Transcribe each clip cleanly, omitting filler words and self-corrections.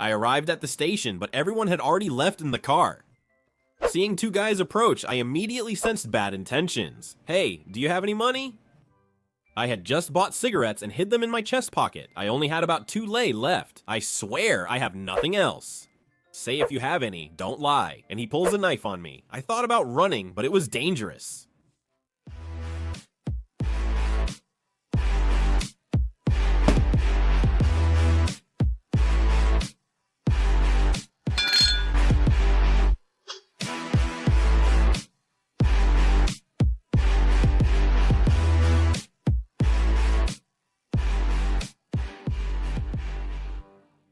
I arrived at the station, but everyone had already left in the car. Seeing two guys approach, I immediately sensed bad intentions. Hey, do you have any money? I had just bought cigarettes and hid them in my chest pocket. I only had about 2 lei left. I swear I have nothing else. Say if you have any, don't lie. And he pulls a knife on me. I thought about running, but it was dangerous.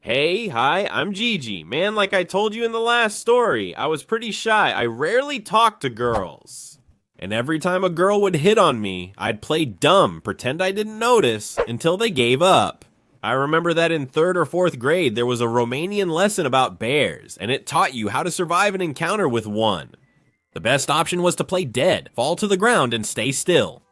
Hey, hi, I'm Gigi. Man, like I told you in the last story, I was pretty shy. I rarely talked to girls. And every time a girl would hit on me, I'd play dumb, pretend I didn't notice, until they gave up. I remember that in 3rd or 4th grade, there was a Romanian lesson about bears, and it taught you how to survive an encounter with one. The best option was to play dead, fall to the ground, and stay still.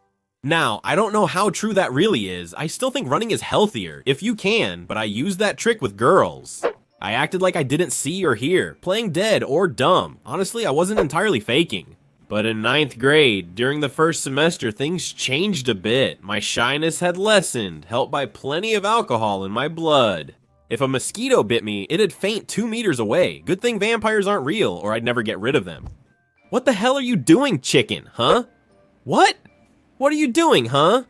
Now, I don't know how true that really is. I still think running is healthier, if you can, but I used that trick with girls. I acted like I didn't see or hear, playing dead or dumb. Honestly, I wasn't entirely faking. But in 9th grade, during the first semester, things changed a bit. My shyness had lessened, helped by plenty of alcohol in my blood. If a mosquito bit me, it'd faint 2 meters away. Good thing vampires aren't real, or I'd never get rid of them. What the hell are you doing, chicken, huh? What? What are you doing, huh?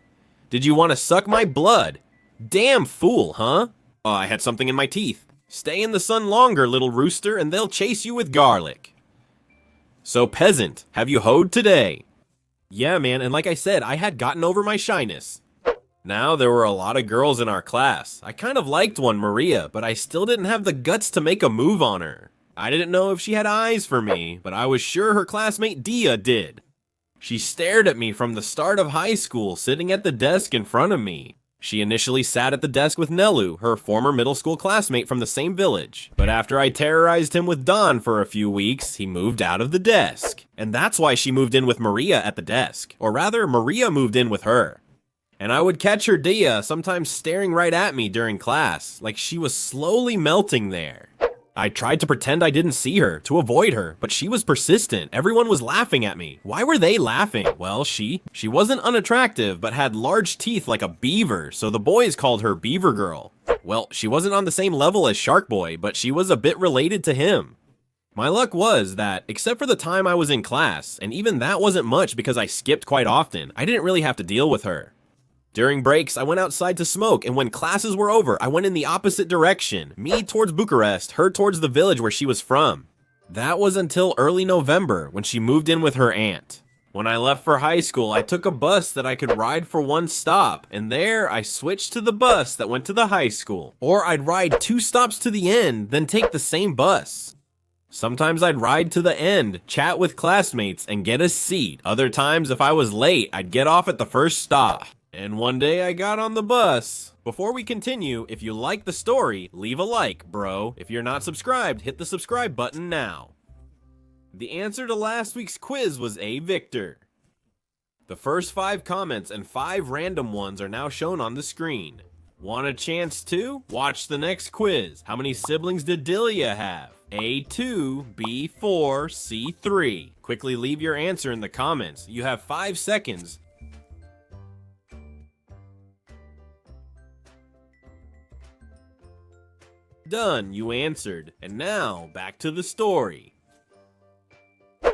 Did you want to suck my blood? Damn fool, huh? Oh, I had something in my teeth. Stay in the sun longer, little rooster, and they'll chase you with garlic. So, peasant, have you hoed today? Yeah, man, and like I said, I had gotten over my shyness. Now, there were a lot of girls in our class. I kind of liked one, Maria, but I still didn't have the guts to make a move on her. I didn't know if she had eyes for me, but I was sure her classmate Deea did. She stared at me from the start of high school, sitting at the desk in front of me. She initially sat at the desk with Nelu, her former middle school classmate from the same village. But after I terrorized him with Don for a few weeks, he moved out of the desk. And that's why she moved in with Maria at the desk. Or rather, Maria moved in with her. And I would catch her Deea sometimes staring right at me during class, like she was slowly melting there. I tried to pretend I didn't see her, to avoid her, but she was persistent. Everyone was laughing at me. Why were they laughing? Well, she wasn't unattractive, but had large teeth like a beaver, so the boys called her Beaver Girl. Well, she wasn't on the same level as Shark Boy, but she was a bit related to him. My luck was that, except for the time I was in class, and even that wasn't much because I skipped quite often, I didn't really have to deal with her. During breaks, I went outside to smoke, and when classes were over, I went in the opposite direction, me towards Bucharest, her towards the village where she was from. That was until early November, when she moved in with her aunt. When I left for high school, I took a bus that I could ride for one stop, and there I switched to the bus that went to the high school. Or I'd ride 2 stops to the end, then take the same bus. Sometimes I'd ride to the end, chat with classmates, and get a seat. Other times, if I was late, I'd get off at the first stop. And one day I got on the bus. Before we continue, if you like the story, leave a like, bro. If you're not subscribed, hit the subscribe button now. The answer to last week's quiz was A. Victor. The first 5 comments and 5 random ones are now shown on the screen. Want a chance to? Watch the next quiz. How many siblings did Deea have? A2, B4, C3. Quickly leave your answer in the comments. You have 5 seconds. Done, you answered. And now, back to the story.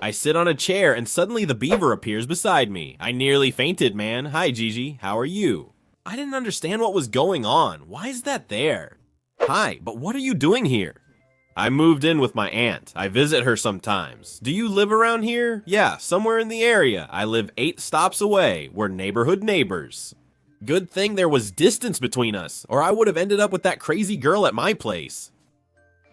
I sit on a chair and suddenly the beaver appears beside me. I nearly fainted, man. Hi, Gigi. How are you? I didn't understand what was going on. Why is that there? Hi, but what are you doing here? I moved in with my aunt. I visit her sometimes. Do you live around here? Yeah, somewhere in the area. I live 8 stops away. We're neighborhood neighbors. Good thing there was distance between us, or I would have ended up with that crazy girl at my place.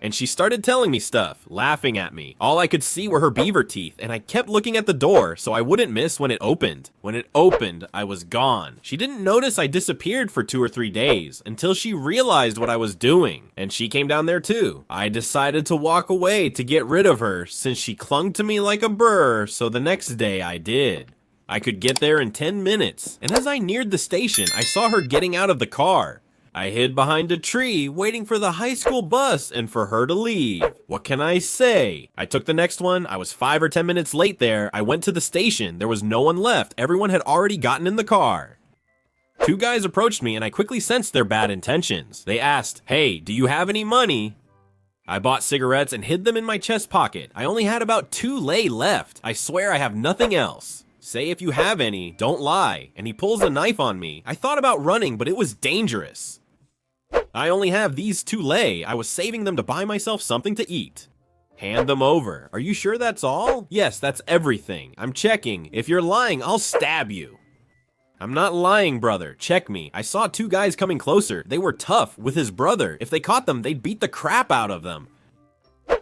And she started telling me stuff, laughing at me. All I could see were her beaver teeth, and I kept looking at the door so I wouldn't miss when it opened. When it opened, I was gone. She didn't notice I disappeared for 2 or 3 days, until she realized what I was doing, and she came down there too. I decided to walk away to get rid of her, since she clung to me like a burr, so the next day I did. I could get there in 10 minutes, and as I neared the station, I saw her getting out of the car. I hid behind a tree, waiting for the high school bus and for her to leave. What can I say? I took the next one. I was 5 or 10 minutes late there. I went to the station. There was no one left. Everyone had already gotten in the car. Two guys approached me and I quickly sensed their bad intentions. They asked, "Hey, do you have any money?" I bought cigarettes and hid them in my chest pocket. I only had about 2 lei left. I swear I have nothing else. Say if you have any, don't lie. And he pulls a knife on me. I thought about running, but it was dangerous. I only have these 2 lei. I was saving them to buy myself something to eat. Hand them over. Are you sure that's all? Yes, that's everything. I'm checking. If you're lying, I'll stab you. I'm not lying, brother. Check me. I saw 2 guys coming closer. They were tough with his brother. If they caught them, they'd beat the crap out of them.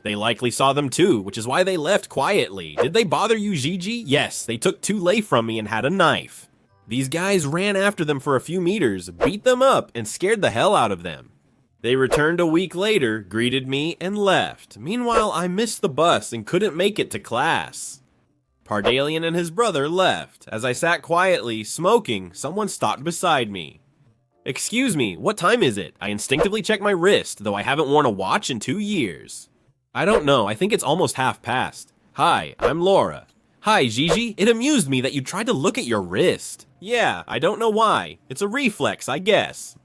They likely saw them too, which is why they left quietly. Did they bother you, Gigi? Yes, they took 2 lei from me and had a knife. These guys ran after them for a few meters, beat them up, and scared the hell out of them. They returned a week later, greeted me, and left. Meanwhile, I missed the bus and couldn't make it to class. Pardalian and his brother left. As I sat quietly, smoking, someone stopped beside me. "Excuse me, what time is it?" I instinctively checked my wrist, though I haven't worn a watch in 2 years. "I don't know, I think it's almost half past." "Hi, I'm Laura." "Hi, Gigi, it amused me that you tried to look at your wrist." "Yeah, I don't know why. It's a reflex, I guess."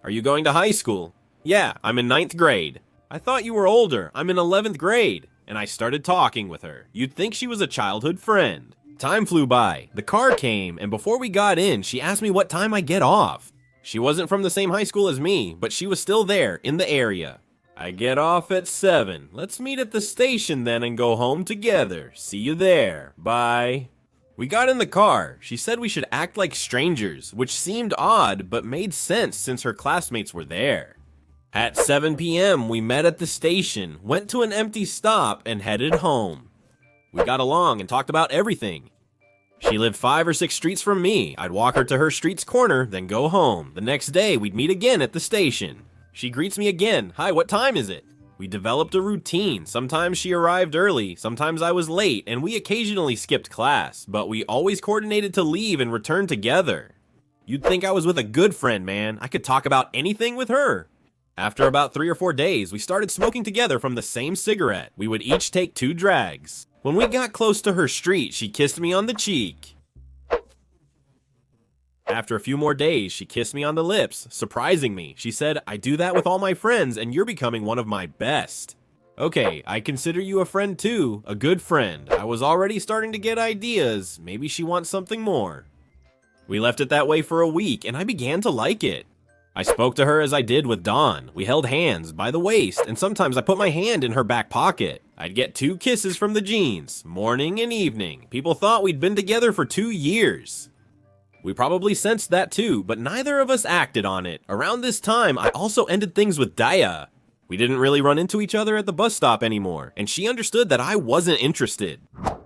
"Are you going to high school?" "Yeah, I'm in 9th grade." "I thought you were older. I'm in 11th grade." And I started talking with her. You'd think she was a childhood friend. Time flew by. The car came, and before we got in, she asked me what time I get off. She wasn't from the same high school as me, but she was still there, in the area. "I get off at 7. Let's meet at the station then and go home together. See you there. Bye." We got in the car. She said we should act like strangers, which seemed odd, but made sense since her classmates were there. At 7 p.m., we met at the station, went to an empty stop, and headed home. We got along and talked about everything. She lived 5 or 6 streets from me. I'd walk her to her street's corner, then go home. The next day, we'd meet again at the station. She greets me again. "Hi, what time is it?" We developed a routine. Sometimes she arrived early, sometimes I was late, and we occasionally skipped class, but we always coordinated to leave and return together. You'd think I was with a good friend, man. I could talk about anything with her. After about 3 or 4 days, we started smoking together from the same cigarette. We would each take 2 drags. When we got close to her street, she kissed me on the cheek. After a few more days, she kissed me on the lips, surprising me. She said, "I do that with all my friends, and you're becoming one of my best." Okay, I consider you a friend too, a good friend. I was already starting to get ideas. Maybe she wants something more. We left it that way for a week, and I began to like it. I spoke to her as I did with Dawn. We held hands by the waist, and sometimes I put my hand in her back pocket. I'd get 2 kisses from the jeans, morning and evening. People thought we'd been together for 2 years. We probably sensed that too, but neither of us acted on it. Around this time, I also ended things with Deea. We didn't really run into each other at the bus stop anymore, and she understood that I wasn't interested.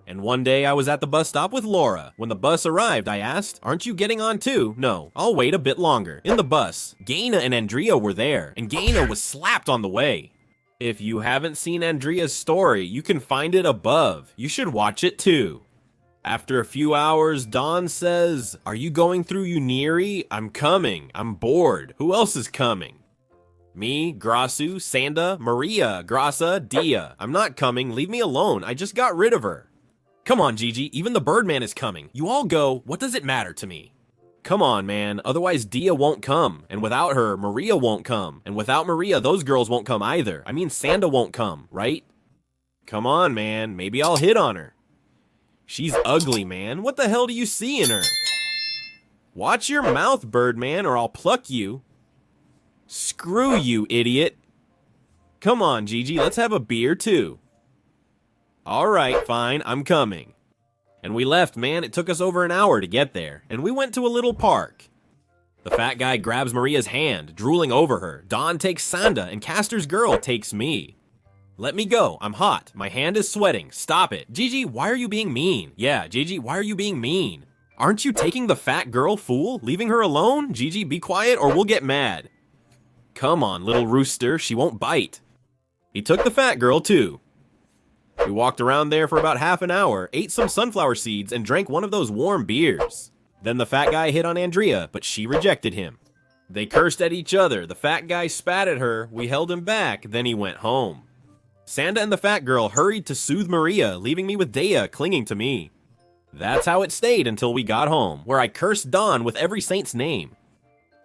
And one day I was at the bus stop with Laura. When the bus arrived, I asked, "Aren't you getting on too?" "No, I'll wait a bit longer." In the bus, Gaina and Andrea were there, and Gaina was slapped on the way. If you haven't seen Andrea's story, you can find it above. You should watch it too. After a few hours, Dawn says, "Are you going through Uniri? I'm coming. I'm bored. Who else is coming?" "Me, Grasu, Sanda, Maria, Grasa, Deea. I'm not coming. Leave me alone. I just got rid of her." "Come on, Gigi. Even the Birdman is coming. You all go. What does it matter to me?" "Come on, man. Otherwise, Deea won't come. And without her, Maria won't come. And without Maria, those girls won't come either. I mean, Sanda won't come, right?" "Come on, man. Maybe I'll hit on her." "She's ugly, man. What the hell do you see in her?" "Watch your mouth, Birdman, or I'll pluck you." "Screw you, idiot." "Come on, Gigi, let's have a beer too." "All right, fine, I'm coming." And we left, man. It took us over an hour to get there, and we went to a little park. The fat guy grabs Maria's hand, drooling over her. Dawn takes Sanda, and Castor's girl takes me. "Let me go. I'm hot. My hand is sweating. Stop it. Gigi, why are you being mean?" "Yeah, Gigi, why are you being mean?" "Aren't you taking the fat girl, fool? Leaving her alone? Gigi, be quiet or we'll get mad." "Come on, little rooster. She won't bite." He took the fat girl, too. We walked around there for about half an hour, ate some sunflower seeds, and drank one of those warm beers. Then the fat guy hit on Andrea, but she rejected him. They cursed at each other, the fat guy spat at her, we held him back, then he went home. Santa and the fat girl hurried to soothe Maria, leaving me with Deea clinging to me. That's how it stayed until we got home, where I cursed Dawn with every saint's name.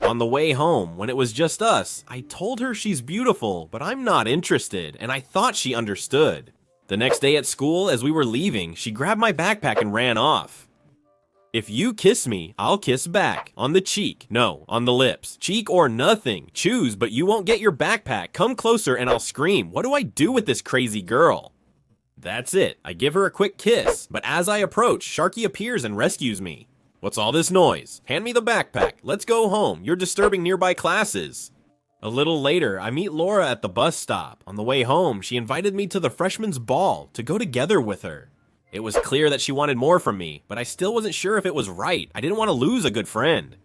On the way home, when it was just us, I told her she's beautiful, but I'm not interested, and I thought she understood. The next day at school, as we were leaving, she grabbed my backpack and ran off. If you kiss me, I'll kiss back. On the cheek. No, on the lips. Cheek or nothing. Choose, but you won't get your backpack. Come closer and I'll scream. What do I do with this crazy girl? That's it. I give her a quick kiss, but as I approach, Sharky appears and rescues me. What's all this noise? Hand me the backpack. Let's go home. You're disturbing nearby classes. A little later, I meet Laura at the bus stop. On the way home, she invited me to the freshman's ball to go together with her. It was clear that she wanted more from me, but I still wasn't sure if it was right. I didn't want to lose a good friend.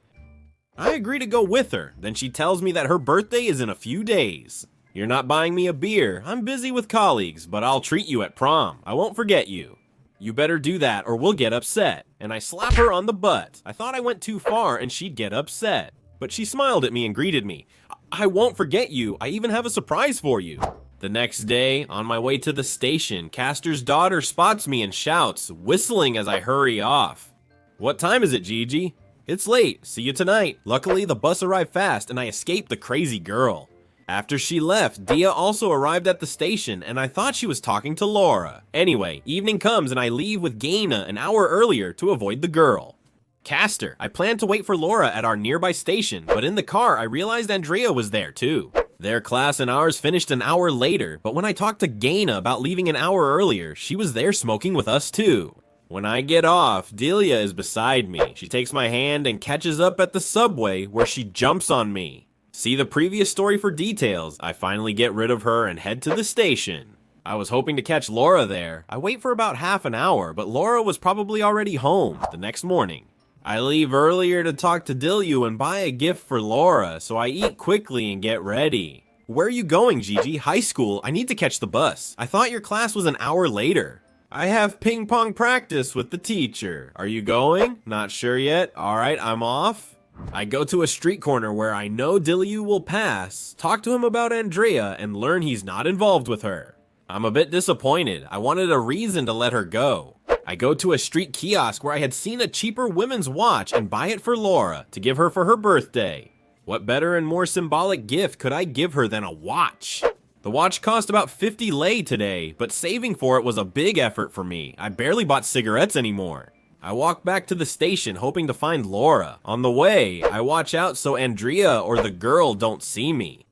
I agree to go with her, then she tells me that her birthday is in a few days. You're not buying me a beer, I'm busy with colleagues, but I'll treat you at prom. I won't forget you. You better do that or we'll get upset. And I slap her on the butt. I thought I went too far and she'd get upset. But she smiled at me and greeted me. I won't forget you, I even have a surprise for you. The next day, on my way to the station, Castor's daughter spots me and shouts, whistling as I hurry off. What time is it, Gigi? It's late, see you tonight. Luckily, the bus arrived fast and I escaped the crazy girl. After she left, Deea also arrived at the station and I thought she was talking to Laura. Anyway, evening comes and I leave with Gaina an hour earlier to avoid the girl. Castor, I planned to wait for Laura at our nearby station, but in the car I realized Andrea was there too. Their class and ours finished an hour later, but when I talked to Gaina about leaving an hour earlier, she was there smoking with us too. When I get off, Deea is beside me. She takes my hand and catches up at the subway where she jumps on me. See the previous story for details. I finally get rid of her and head to the station. I was hoping to catch Laura there. I wait for about half an hour, but Laura was probably already home the next morning. I leave earlier to talk to Deea and buy a gift for Laura, so I eat quickly and get ready. Where are you going, Gigi? High school? I need to catch the bus. I thought your class was an hour later. I have ping pong practice with the teacher. Are you going? Not sure yet. Alright, I'm off. I go to a street corner where I know Deea will pass, talk to him about Andrea, and learn he's not involved with her. I'm a bit disappointed. I wanted a reason to let her go. I go to a street kiosk where I had seen a cheaper women's watch and buy it for Laura to give her for her birthday. What better and more symbolic gift could I give her than a watch? The watch cost about 50 lei today, but saving for it was a big effort for me. I barely bought cigarettes anymore. I walk back to the station hoping to find Laura. On the way, I watch out so Andrea or the girl don't see me.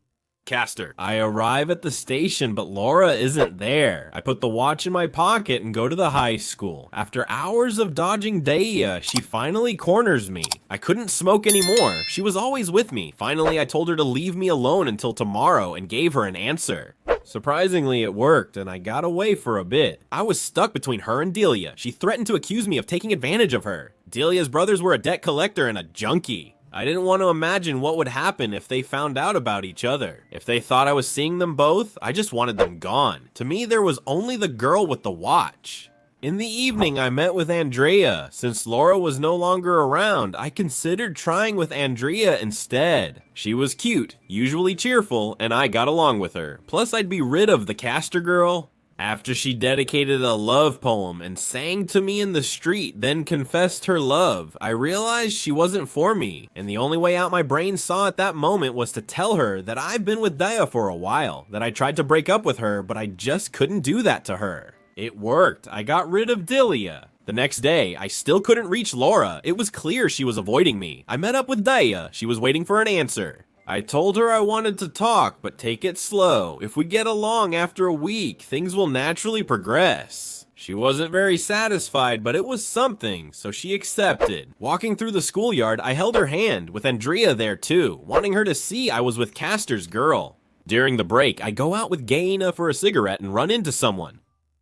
Castor. I arrive at the station, but Laura isn't there. I put the watch in my pocket and go to the high school. After hours of dodging Deea, she finally corners me. I couldn't smoke anymore. She was always with me. Finally, I told her to leave me alone until tomorrow and gave her an answer. Surprisingly, it worked, and I got away for a bit. I was stuck between her and Deea. She threatened to accuse me of taking advantage of her. Delia's brothers were a debt collector and a junkie. I didn't want to imagine what would happen if they found out about each other. If they thought I was seeing them both, I just wanted them gone. To me, there was only the girl with the watch. In the evening, I met with Andrea. Since Laura was no longer around, I considered trying with Andrea instead. She was cute, usually cheerful, and I got along with her. Plus, I'd be rid of the Castor girl. After she dedicated a love poem and sang to me in the street, then confessed her love, I realized she wasn't for me, and the only way out my brain saw at that moment was to tell her that I've been with Deea for a while, that I tried to break up with her, but I just couldn't do that to her. It worked. I got rid of Deea. The next day, I still couldn't reach Laura. It was clear she was avoiding me. I met up with Deea. She was waiting for an answer. I told her I wanted to talk, but take it slow. If we get along after a week, things will naturally progress. She wasn't very satisfied, but it was something, so she accepted. Walking through the schoolyard, I held her hand, with Andrea there too, wanting her to see I was with Castor's girl. During the break, I go out with Gaina for a cigarette and run into someone.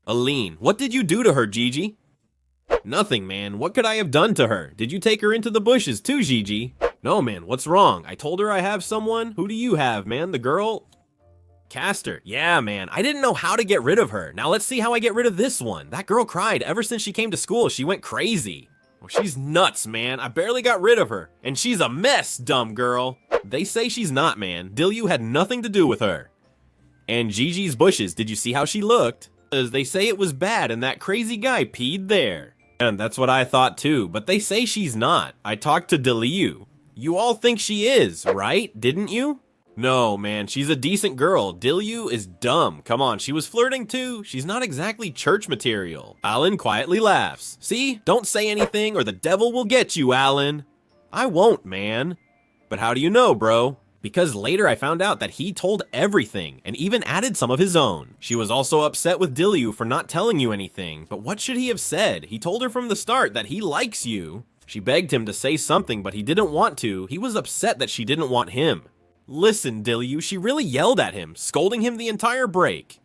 Aline, what did you do to her, Gigi? Nothing, man. What could I have done to her? Did you take her into the bushes too, Gigi? No, man, what's wrong? I told her I have someone. Who do you have, man? The girl? Castor. Yeah, man. I didn't know how to get rid of her. Now let's see how I get rid of this one. That girl cried ever since she came to school. She went crazy. Well, she's nuts, man. I barely got rid of her. And she's a mess, dumb girl. They say she's not, man. Deea had nothing to do with her. And Gigi's bushes, did you see how she looked? They say it was bad and that crazy guy peed there. And that's what I thought too, but they say she's not. I talked to Deea. You all think she is, right? Didn't you? No, man, she's a decent girl. Deea is dumb. Come on, she was flirting too. She's not exactly church material. Alan quietly laughs. See? Don't say anything or the devil will get you, Alan. I won't, man. But how do you know, bro? Because later I found out that he told everything and even added some of his own. She was also upset with Deea for not telling you anything, but what should he have said? He told her from the start that he likes you. She begged him to say something, but he didn't want to. He was upset that she didn't want him. Listen, Deea, she really yelled at him, scolding him the entire break.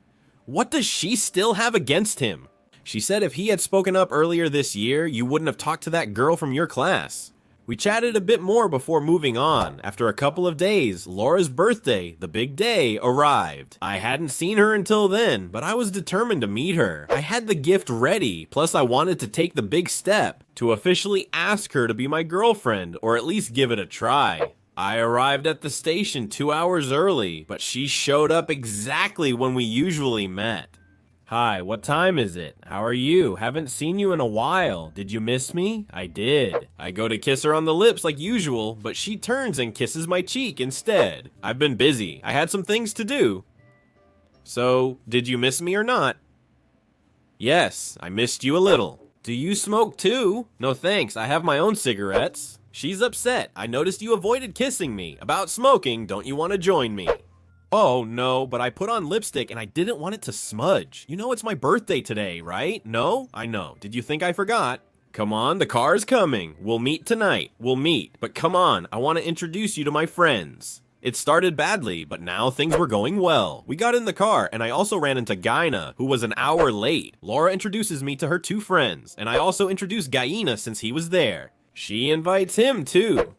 What does she still have against him? She said if he had spoken up earlier this year, you wouldn't have talked to that girl from your class. We chatted a bit more before moving on. After a couple of days, Laura's birthday, the big day, arrived. I hadn't seen her until then, but I was determined to meet her. I had the gift ready, plus I wanted to take the big step to officially ask her to be my girlfriend, or at least give it a try. I arrived at the station 2 hours early, but she showed up exactly when we usually met. Hi, what time is it? How are you? Haven't seen you in a while. Did you miss me? I did. I go to kiss her on the lips like usual, but she turns and kisses my cheek instead. I've been busy. I had some things to do. So, did you miss me or not? Yes, I missed you a little. Do you smoke too? No thanks, I have my own cigarettes. She's upset. I noticed you avoided kissing me. About smoking, don't you want to join me? Oh, no, but I put on lipstick and I didn't want it to smudge. You know it's my birthday today, right? No? I know. Did you think I forgot? Come on, the car's coming. We'll meet tonight. We'll meet. But come on, I want to introduce you to my friends. It started badly, but now things were going well. We got in the car, and I also ran into Gaina, who was an hour late. Laura introduces me to her two friends, and I also introduced Gaina since he was there. She invites him, too.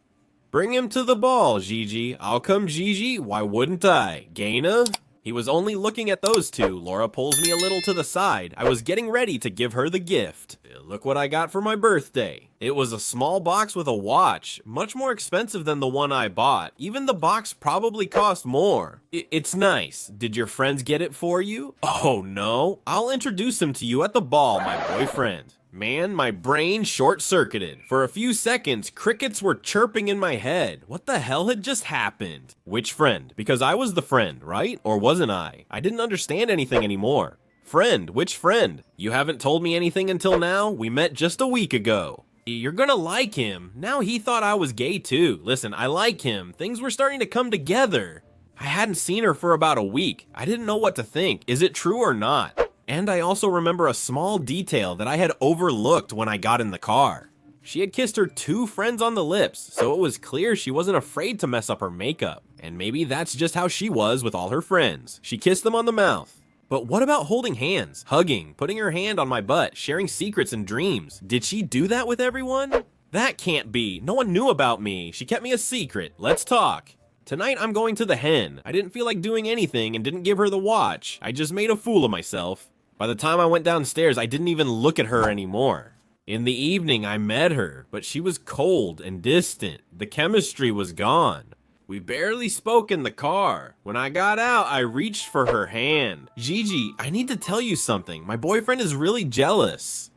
Bring him to the ball, Gigi. I'll come, Gigi. Why wouldn't I? Gaina? He was only looking at those two. Laura pulls me a little to the side. I was getting ready to give her the gift. Look what I got for my birthday. It was a small box with a watch. Much more expensive than the one I bought. Even the box probably cost more. It's nice. Did your friends get it for you? Oh, no. I'll introduce him to you at the ball, my boyfriend. Man, my brain short-circuited. For a few seconds, crickets were chirping in my head. What the hell had just happened? Which friend? Because I was the friend, right? Or wasn't I? I didn't understand anything anymore. Friend? Which friend? You haven't told me anything until now? We met just a week ago. You're gonna like him. Now he thought I was gay too. Listen, I like him. Things were starting to come together. I hadn't seen her for about a week. I didn't know what to think. Is it true or not? And I also remember a small detail that I had overlooked when I got in the car. She had kissed her two friends on the lips, so it was clear she wasn't afraid to mess up her makeup. And maybe that's just how she was with all her friends. She kissed them on the mouth. But what about holding hands, hugging, putting her hand on my butt, sharing secrets and dreams? Did she do that with everyone? That can't be. No one knew about me. She kept me a secret. Let's talk. Tonight I'm going to the hen. I didn't feel like doing anything and didn't give her the watch. I just made a fool of myself. By the time I went downstairs, I didn't even look at her anymore. In the evening, I met her, but she was cold and distant. The chemistry was gone. We barely spoke in the car. When I got out, I reached for her hand. Gigi, I need to tell you something. My boyfriend is really jealous.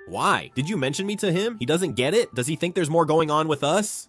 Why? Did you mention me to him? He doesn't get it? Does he think there's more going on with us?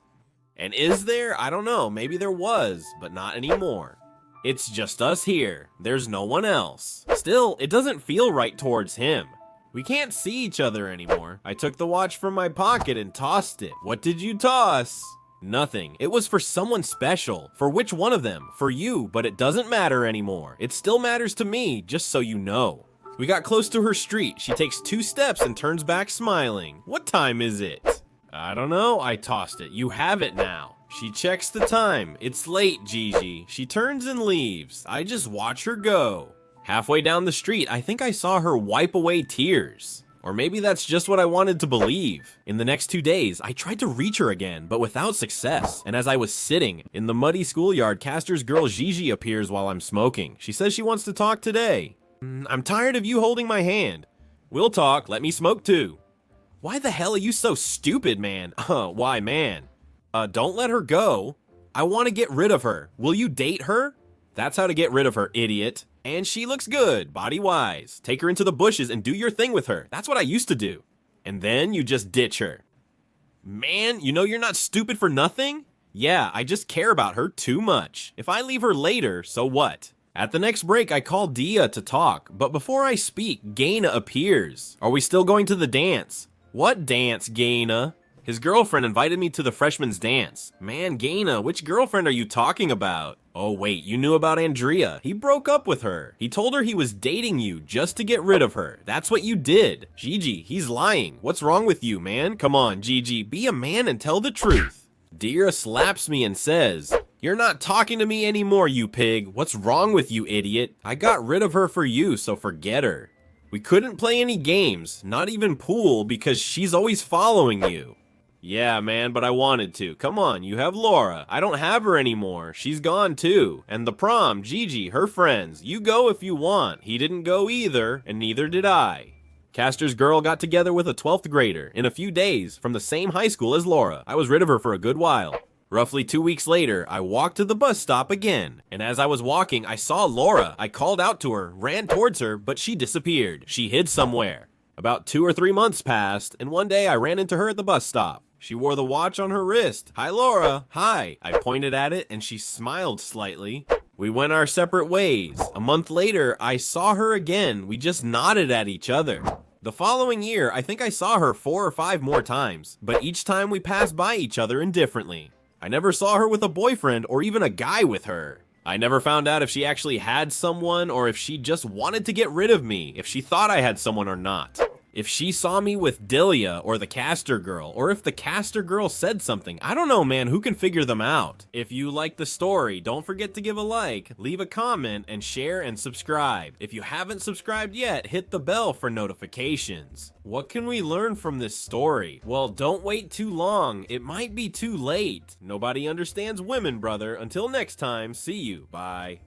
And is there? I don't know. Maybe there was, but not anymore. It's just us here. There's no one else. Still, it doesn't feel right towards him. We can't see each other anymore. I took the watch from my pocket and tossed it. What did you toss? Nothing. It was for someone special. For which one of them? For you, but it doesn't matter anymore. It still matters to me, just so you know. We got close to her street. She takes 2 steps and turns back smiling. What time is it? I don't know. I tossed it. You have it now. She checks the time. It's late, Gigi. She turns and leaves. I just watch her go. Halfway down the street, I think I saw her wipe away tears. Or maybe that's just what I wanted to believe. In the next 2 days, I tried to reach her again, but without success. And as I was sitting in the muddy schoolyard, Castor's girl Gigi appears while I'm smoking. She says she wants to talk today. I'm tired of you holding my hand. We'll talk. Let me smoke too. Why the hell are you so stupid, man? Why, man? Don't let her go. I want to get rid of her. Will you date her? That's how to get rid of her, idiot. And she looks good, body-wise. Take her into the bushes and do your thing with her. That's what I used to do. And then you just ditch her. Man, you know you're not stupid for nothing? Yeah, I just care about her too much. If I leave her later, so what? At the next break, I call Deea to talk, but before I speak, Gaina appears. Are we still going to the dance? What dance, Gaina? His girlfriend invited me to the freshman's dance. Man, Gaina, which girlfriend are you talking about? Oh wait, you knew about Andrea. He broke up with her. He told her he was dating you just to get rid of her. That's what you did. Gigi, he's lying. What's wrong with you, man? Come on, Gigi, be a man and tell the truth. Deea slaps me and says, "You're not talking to me anymore, you pig. What's wrong with you, idiot? I got rid of her for you, so forget her. We couldn't play any games, not even pool, because she's always following you." Yeah, man, but I wanted to. Come on, you have Laura. I don't have her anymore. She's gone too. And the prom, Gigi, her friends. You go if you want. He didn't go either, and neither did I. Castor's girl got together with a 12th grader in a few days from the same high school as Laura. I was rid of her for a good while. Roughly 2 weeks later, I walked to the bus stop again. And as I was walking, I saw Laura. I called out to her, ran towards her, but she disappeared. She hid somewhere. About 2 or 3 months passed, and one day I ran into her at the bus stop. She wore the watch on her wrist. "Hi, Laura." "Hi." I pointed at it, and she smiled slightly. We went our separate ways. A month later, I saw her again. We just nodded at each other. The following year, I think I saw her 4 or 5 more times, but each time we passed by each other indifferently. I never saw her with a boyfriend or even a guy with her. I never found out if she actually had someone or if she just wanted to get rid of me, if she thought I had someone or not. If she saw me with Deea or the Castor girl, or if the Castor girl said something. I don't know, man, who can figure them out? If you like the story, don't forget to give a like, leave a comment, and share and subscribe. If you haven't subscribed yet, hit the bell for notifications. What can we learn from this story? Well, don't wait too long. It might be too late. Nobody understands women, brother. Until next time, see you. Bye.